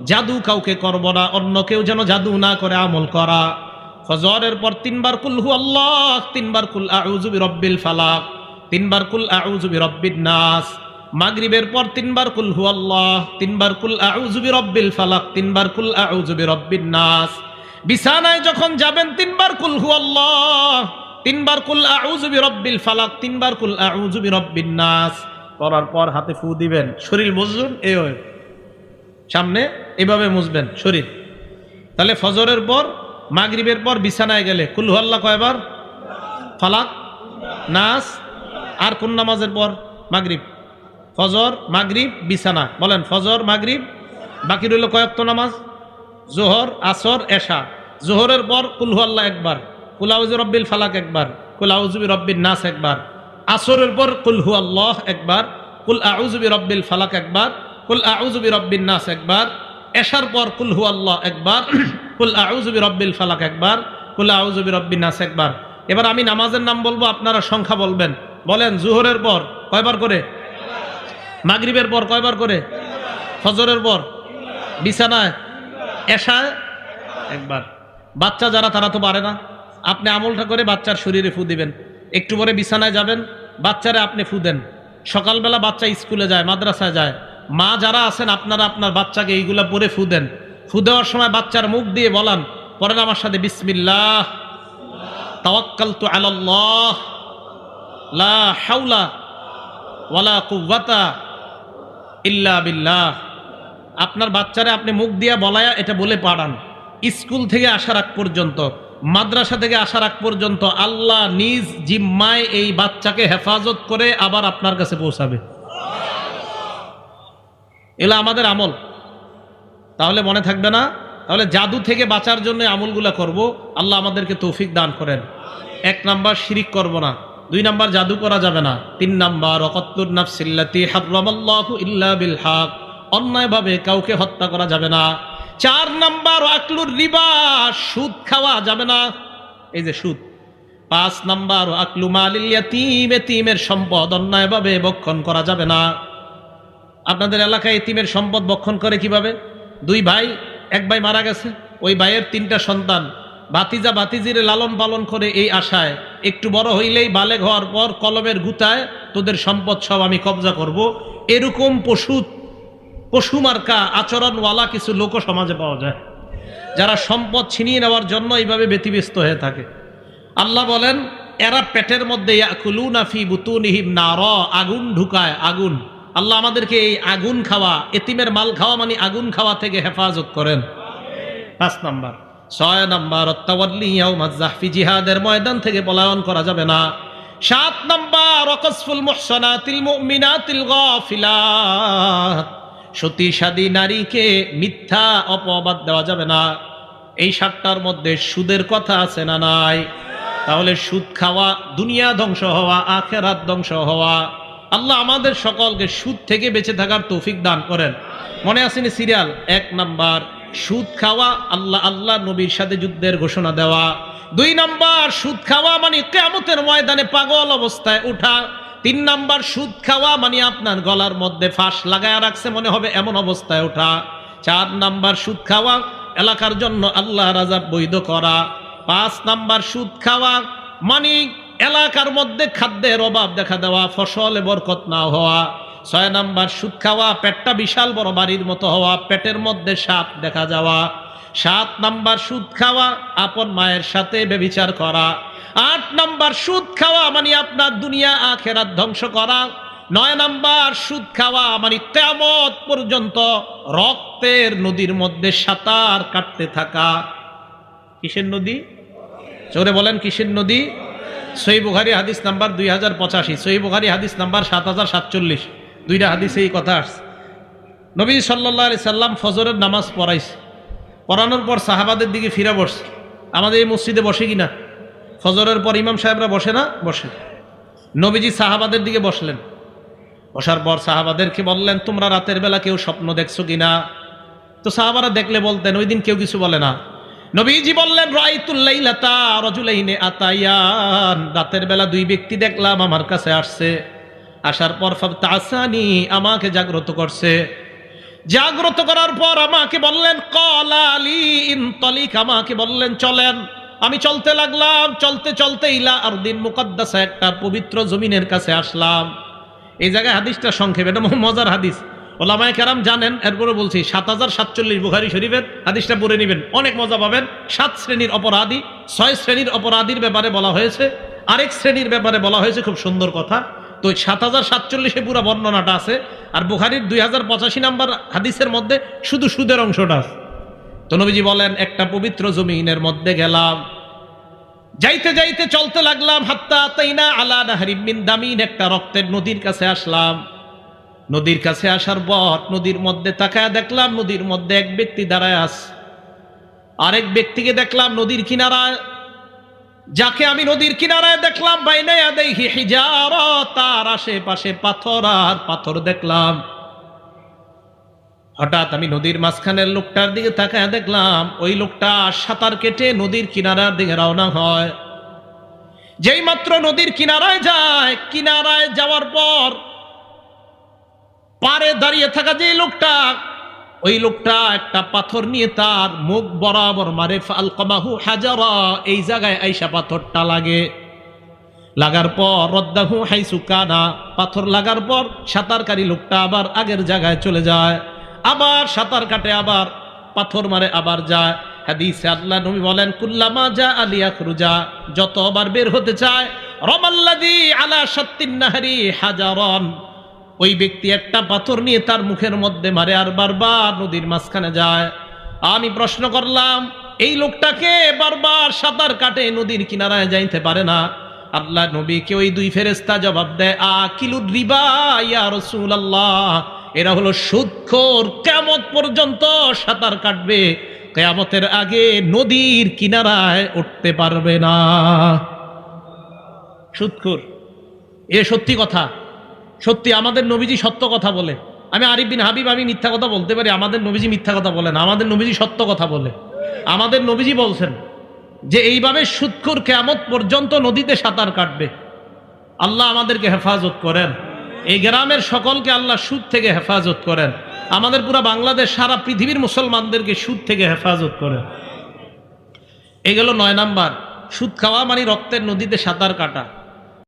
জাদু কাউকে করব না, অন্য কেউ যেন জাদু না করে আমল করা। ফজরের পর 3 বার কুল হু আল্লাহ, 3 বার কুল আউযু বিরাব্বিল ফালাক, 3 বার কুল আউযু বিরাব্বিন নাস। মাগরিবের পর 3 বার কুল হু আল্লাহ, 3 বার কুল আউযু বিরাব্বিল ফালাক, 3 বার কুল আউযু বিরাব্বিন নাস। বিছানায় যখন যাবেন 3 বার কুল হু আল্লাহ, 3 বার কুল আউযু বিরাব্বিল ফালাক, 3 বার কুল আউযু বিরাব্বিন নাস করার পর হাতে ফু দিবেন। শরীর মুছবেন, এই সামনে এভাবে মুছবেন শরীর। তাহলে ফজরের পর মাগরিবের পর বিছানায় গেলে কুল হু আল্লাহ কয়বার? ফালাক, নাস। আর কোন নামাজের পর? মাগরিব। ফজর, মাগরিব, বিছানা। বলেন ফজর, মাগরিব, বাকি রইল কয়েকটা নামাজ? জোহর, আসর, এশা। জোহরের পর কুল হু আল্লাহ একবার, কুল আউযু বিরাব্বিল ফালাক একবার, কুল আউযু বিরাব্বিন নাস একবার। আসরের পর কুল হু আল্লাহ একবার, কুল আউযু বিরাব্বিল ফালাক একবার, কুল আউযু বিরাব্বিন নাস একবার। এশার পর কুল হু আল্লাহ একবার, কুল আউযু বিরাব্বিল ফালাক একবার, কুল আউযু বিরাব্বিন নাস একবার। এবার আমি নামাজের নাম বলবো, আপনারা সংখ্যা বলবেন। বলেন জোহরের পর কয়বার করে? মাগরিবের পর কয়বার করে? ফজরের পর বিছানায়, এশায় একবার। বাচ্চা যারা তারা তো পারে না, আপনি আমলটা করে বাচ্চার শরীরে ফু দিবেন। একটু পরে বিছানায় যাবেন, বাচ্চারে আপনি ফু দেন। সকালবেলা বাচ্চা স্কুলে যায়, মাদ্রাসায় যায়, মা যারা আছেন আপনারা আপনার বাচ্চাকে এইগুলা পরে ফু দেন। ফু দেওয়ার সময় বাচ্চার মুখ দিয়ে বলান, পরেন আমার সাথে, বিসমিল্লাহ তাওয়াক্কালতু আলাল্লাহ লা হাওলা ওয়ালা কুওয়াতা ইল্লা বিল্লাহ। আপনার বাচ্চারে আপনি মুখ দিয়া বলায়া এটা বলে পাঠান। স্কুল থেকে আসার আগ পর্যন্ত, মাদ্রাসা থেকে আসার আগ পর্যন্ত আল্লাহ নিজ জিম্মায় এই বাচ্চাকে হেফাজত করে আবার আপনার কাছে পৌঁছাবে। এলা আমাদের আমল। তাহলে মনে থাকবে না? তাহলে জাদু থেকে বাঁচার জন্য আমলগুলা করব। আল্লাহ আমাদেরকে তৌফিক দান করেন। 1 নাম্বার, শিরিক করব না। 2 নাম্বার, জাদু করা যাবে না। 3 নাম্বার, ওয়াকাতুন নাফসিল্লাতী হারামাল্লাহু ইল্লা বিল হক, অন্যায়ভাবে কাউকে হত্যা করা যাবে না। 4 নাম্বার, আকলুর রিবা, সুদ খাওয়া যাবে না, এই যে সুদ। 5 নাম্বার, আকলু মালিল ইয়াতীম, এতিমের সম্পদ অন্যায়ভাবে ভক্ষণ করা যাবে না। আপনাদের এলাকায় এতিমের সম্পদ ভক্ষণ করে কিভাবে? 2 ভাই, 1 ভাই মারা গেছে, ওই ভাইয়ের 3টা সন্তান, ভাতিজা ভাতিজিরে লালন পালন করে এই আশায় একটু বড় হইলেই বালেগ হওয়ার পর কলমের গুতায় তোদের সম্পদ সব আমি কবজা করব। এরকম পশু মার্কা আচরণওয়ালা কিছু লোক সমাজে পাওয়া যায়, যারা সম্পদ ছিনিয়ে নেওয়ার জন্য এইভাবে ব্যতিব্যস্ত হয়ে থাকে। আল্লাহ বলেন এরা পেটের মধ্যে ইয়াকুলুনা ফি বুতুনিহিম নারা, আগুন ঢুকায়, আগুন। আল্লাহ আমাদেরকে এই আগুন খাওয়া, এতিমের মাল খাওয়া মানে আগুন খাওয়া থেকে হেফাজত করেন। 5 নাম্বার। 6 নাম্বার, আত-তাওয়াল্লি ইয়াউমাজ যাহফি, জিহাদের ময়দান থেকে পলায়ন করা যাবে না। 7 নাম্বার, ওয়াকসফুল মুহসানাতিল মুমিনাতিল গাফিলাত, সতীসাদী নারীকে মিথ্যা অপবাদ দেওয়া যাবে না। এই 7টার মধ্যে সুদের কথা আছে না নাই? তাহলে সুদ খাওয়া, দুনিয়া ধ্বংস হওয়া, আখিরাত ধ্বংস হওয়া। আল্লাহ আমাদের সকলকে সুদ থেকে বেঁচে থাকার তৌফিক দান করেন। মনে আসেনি সিরিয়াল? 1 নাম্বার, সুদ খাওয়া, আল্লাহ নবীর সাথে যুদ্ধের ঘোষণা দেওয়া। 2 নাম্বার, সুদ খাওয়া মানে কিয়ামতের ময়দানে পাগল অবস্থায় উঠা। 3 নাম্বার, সুদ খাওয়া মানে আপনার গলার মধ্যে ফাঁস লাগায় রাখছে মনে হবে এমন অবস্থায় ওঠা। 4 নাম্বার, সুদ খাওয়া এলাকার জন্য আল্লাহর আযাব বৈধ করা। 5 নাম্বার, সুদ খাওয়া মানে এলাকার মধ্যে খাদ্যের অভাব দেখা দেওয়া, ফসলে বরকত না হওয়া। 6 নাম্বার, সুদ খাওয়া পেটটা বিশাল বড় বাড়ির মতো হওয়া, পেটের মধ্যে সাপ দেখা যাওয়া। 7 নাম্বার, সুদ খাওয়া আপন মায়ের সাথে ব্যভিচার করা। 8 নাম্বার, সুদ খাওয়া মানে আপনার দুনিয়া আখিরাত ধ্বংস করা। 9 নাম্বার, সুদ খাওয়া মানে কিয়ামত পর্যন্ত রক্তের নদীর মধ্যে সাঁতার কাটতে থাকা। কিসের নদী? জোরে বলেন, কিসের নদী? সহিহ বুখারী হাদিস নাম্বার 2085, সহিহ বুখারী হাদিস নাম্বার 7047, 2টা হাদিসে এই কথা আসছে। নবী সাল্লাল্লাহু আলাইহি সাল্লাম ফজরের নামাজ পড়াইছে, পড়ানোর পর সাহাবাদের দিকে ফিরে বসছে। আমাদের এই মসজিদে বসে কিনা? ফজরের পর ইমাম সাহেবরা বসে না? বসে। নবীজি সাহাবাদের দিকে বসলেন, বসার পর সাহাবাদেরকে বললেন, তোমরা রাতের বেলা কেউ স্বপ্ন দেখছো কিনা? তো সাহাবারা দেখলে বলতেন, ওই দিন কেউ কিছু বলে না। নবীজি বললেন, রাআইতুল লাইলাতা রাজুলাইনি আতায়ান, রাতের বেলা 2 ব্যক্তি দেখলাম আমার কাছে আসছে। আসার পর ফাবতাসানি, আমাকে জাগ্রত করছে। জাগ্রত করার পর আমাকে বললেন ক্বালা লি ইনতালিক, আমাকে বললেন চলেন। আমি চলতে লাগলাম, চলতে চলতে ইলা আরদিন মুকাদ্দাসা, একটা পবিত্র জমিনের কাছে আসলাম। এই জায়গায় হাদিসটা সংক্ষেপে, এটা মজার হাদিস, ওলামায়ে কেরাম জানেন, এরপরে বলছি ৭০৪৭ বুখারী শরীফের হাদিসটা পড়ে নেবেন, অনেক মজা পাবেন। ৭ শ্রেণীর অপরাধী, ৬ শ্রেণীর অপরাধীর ব্যাপারে বলা হয়েছে, আরেক শ্রেণীর ব্যাপারে বলা হয়েছে, খুব সুন্দর কথা। তো ৭০৪৭ পুরো বর্ণনাটা আছে, আর বুখারীর ২০৮৫ নাম্বার হাদিসের মধ্যে শুধু সুদের অংশটা আছে। তো নবীজি বলেন একটা পবিত্র জমিনের মধ্যে গেলাম, যাইতে যাইতে চলতে লাগলাম, হাত্তা আতাইনা আলা নাহরিম মিন দামিন, একটা রক্তের নদীর কাছে আসলাম। নদীর কাছে আসার পর নদীর মধ্যে তাকায় দেখলাম নদীর মধ্যে এক ব্যক্তি দাঁড়ায় আছে, আরেক ব্যক্তিকে দেখলাম নদীর কিনারায়। যাকে আমি নদীর কিনারায় দেখলাম বাইনা ইয়াদাইহি হিজারা, তার আশেপাশে পাথর আর পাথর দেখলাম। হঠাৎ আমি নদীর মাঝখানের লোকটার দিকে তাকায় দেখলাম ওই লোকটা সাঁতার কেটে নদীর কিনারার দিকে রওনা হয়। যেই মাত্র নদীর কিনারায় যায়, কিনারায় যাওয়ার পর পারে দাঁড়িয়ে থাকা যে লোকটা, ওই লোকটা একটা পাথর নিয়ে তার মুখ বরাবর মারে। ফালকামাহু হাজারা, এই জায়গায় আইসা পাথরটা লাগে। লাগার পর রদ্দাহু হাইসু কানা, পাথর লাগার পর সাঁতারকারী লোকটা আবার আগের জায়গায় চলে যায়, আবার সাঁতার কাটে, আবার পাথর মারে, আবার যায়। হাদিসে আল্লাহ নবী বলেন কুল্লামা জা আলিয়াখরুজা, যতবার বের হতে চায়, রমাল্লাযী আলা শাত্তিন নাহরি হাজারান, ওই ব্যক্তি একটা পাথর নিয়ে তার মুখের মধ্যে মারে আর বারবার নদীর মাঝখানে যায়। আমি প্রশ্ন করলাম এই লোকটাকে বারবার সাঁতার কাটে নদীর কিনারায় যাইতে পারে না। আল্লাহ নবীকে ওই দুই ফেরেশতা জবাব দেয় আকিলুর রিবা ইয়া রাসূলুল্লাহ, এরা হলো সুদখোর, কিয়ামত পর্যন্ত সাঁতার কাটবে, কিয়ামতের আগে নদীর কিনারায় উঠতে পারবে না। সুদখোর, এ সত্যি কথা, সত্যি আমাদের নবীজি সত্য কথা বলে। আমি আরিফ বিন হাবিব, আমি মিথ্যা কথা বলতে পারি, আমাদের নবীজি মিথ্যা কথা বলে না, আমাদের নবীজি সত্য কথা বলে। আমাদের নবীজি বলছেন যে এইভাবে সুদখোর কিয়ামত পর্যন্ত নদীতে সাঁতার কাটবে। আল্লাহ আমাদেরকে হেফাজত করেন, এই গ্রামের সকলকে আল্লাহ সুদ থেকে হেফাজত করেন, আমাদের পুরো বাংলাদেশ সারা পৃথিবীর মুসলমানদেরকে সুদ থেকে হেফাজত করেন। এই গেল ৯ নাম্বার, সুদ খাওয়া মানে রক্তের নদীতে সাঁতার কাটা।